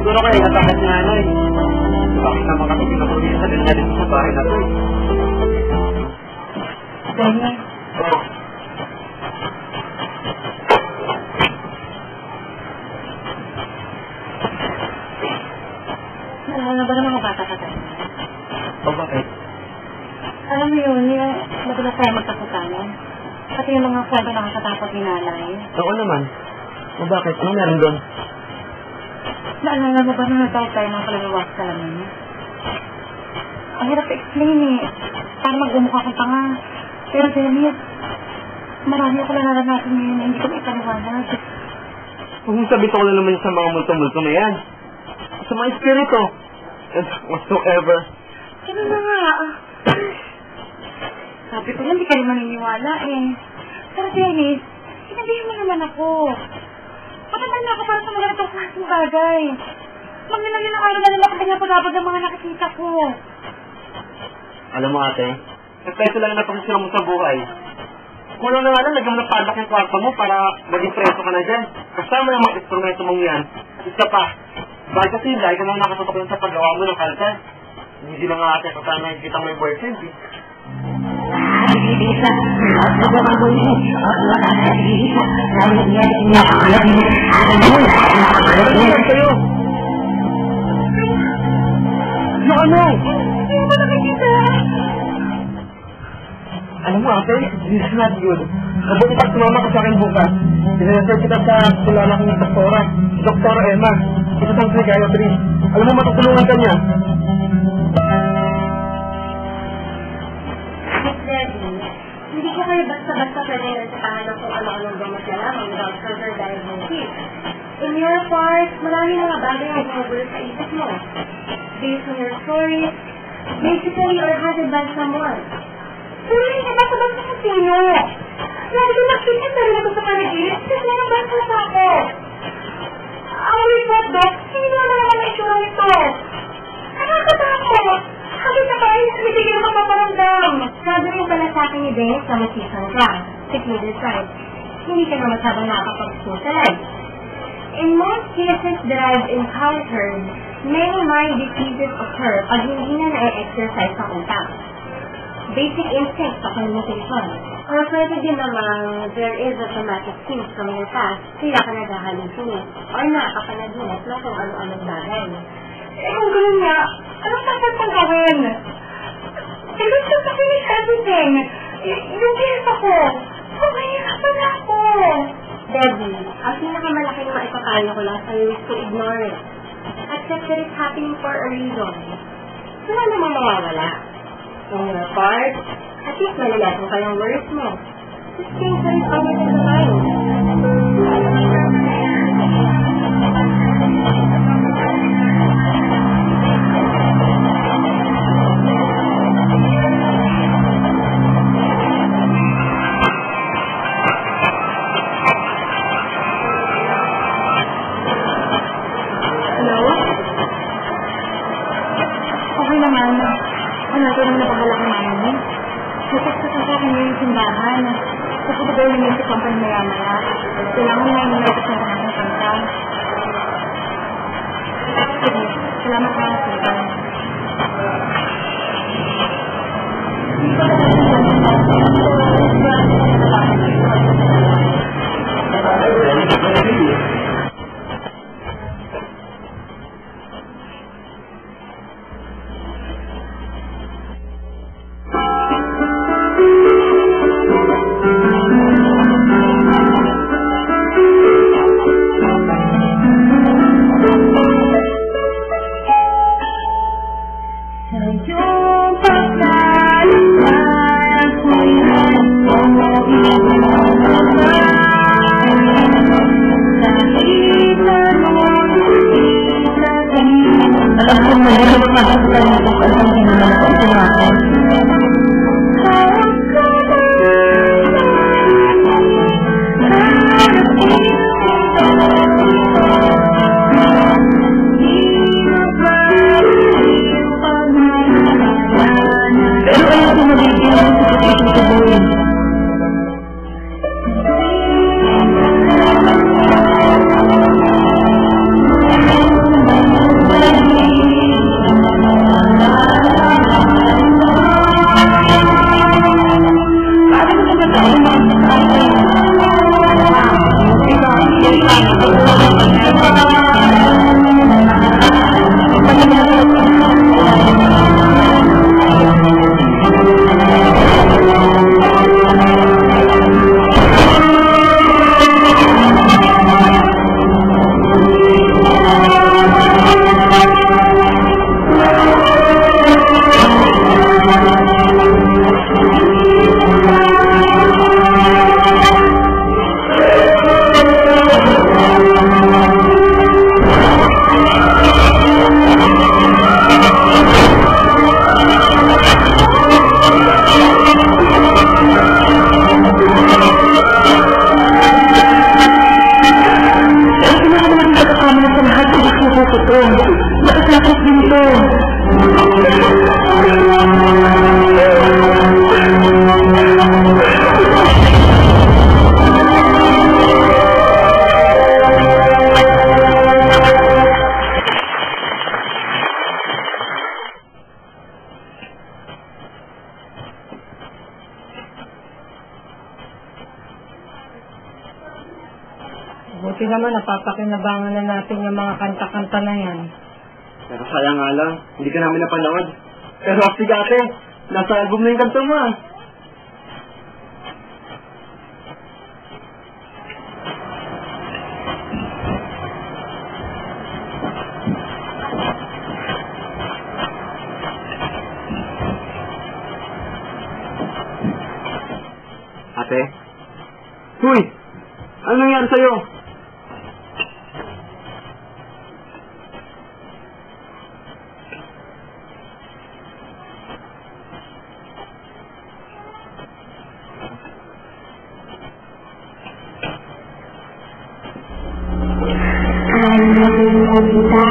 Siguro kayo natakot ni nanay. Bakit naman kasi pinakulihan sa ganyan dito sa bahay na to eh. Ganyan. Oo. Ano ba ng mga bata ka tayo? O bakit? Alam mo yun, madalas tayo magkakutanan. Pati yung mga kwento nakakatakot ni nanay. Oo naman. O bakit? Ano meron doon? Naalala mo ba na natawag tayo ng kalalawas ka lang niya? Ang hirap i-explain eh. Para mag-umukha kong tanga. Pero Dennis, marami ako nararanasan ngayon na hindi ko maipaliwanag. Huwag mong sabihin ko na naman sa mga multo-multo na yan. Sa mga espiritu. And whatsoever. Ano na nga? Sabi ko lang, di ka rin maniniwala eh. Pero Dennis, sinabihin mo naman ako. Matagal na ako para sa mga itong klaseng bagay. Magnilang ng araw na naman ako pagkabag ng mga nakikita ko. Alam mo ate, nagpeso lang na pagkasira mo sa buhay. Kulang na nga lang, lagyan mo na padlock yung kwarto mo para maging preso ka na dyan. Kasama yung mga instrumento mong yan. Isa pa, bakit kasi dahil ka na nakatutok lang sa paggawa mo ng kalta. Hindi na nga ate, kapag nakikita mo yung boyfriend eh. Sa'yo! Ano? Hindi mo nakikita? Alam mo ate, this is not good. Mabuti pag tumama ka sa akin bukas. Sinasal kita sa tulala kong doktora, si Dr. Emma. Ito sang psychiatry. Alam mo, matutulungan ka niya. Hindi ko kayo basta-basta pwede sa pangalan kung ano-anong gamot na lamang without further diagnosis. In your part, marami mga bagay ang bumubulo sa isip mo. Based on your stories, basically or hazard by someone. Pero hindi ka basta-basta sa sino. Lagi ko nakita sa rin ako sa panaginip kasi nabasa sa ako. Ang report, Doc, sino na naman ang itsura nito? Nakakatakot! Habit na kayo, hindi ka mapaparamdam. Sabi rin pala sa akin ni Dennis na masisan ka. Secluded side. Hindi ka na masyadong nakapag-socialize. In most cases that I've encountered, many mind diseases occur pag hindi na na-exercise sa utak. Basic instinct sa communication. Or pwede din namang there is a traumatic thing from your past, kaya ka nag-hallucinate or nakapanaginip na kung ano-anong bagay. Eh kung gano'n nga, anong dapat kong gawin? I gusto to finish everything. Yung gift ako. Mahirapan ako. Debbie, ang pinakamalaking maipapayo ko lang sa'yo is to ignore it. Accept that it's happening for a reason. Wala namang mawawala. On your part, at least malalasan pa yung words mo. Just think that it's always in the mind. Buti naman, napapakinabangan na natin yung mga kanta-kanta na yan. Pero sayang nga lang, hindi ka namin napanood. Pero sige ate, nasa album na yung kanta mo ah. Ate? Huy! Ano nangyari sa'yo? Alam mo ba?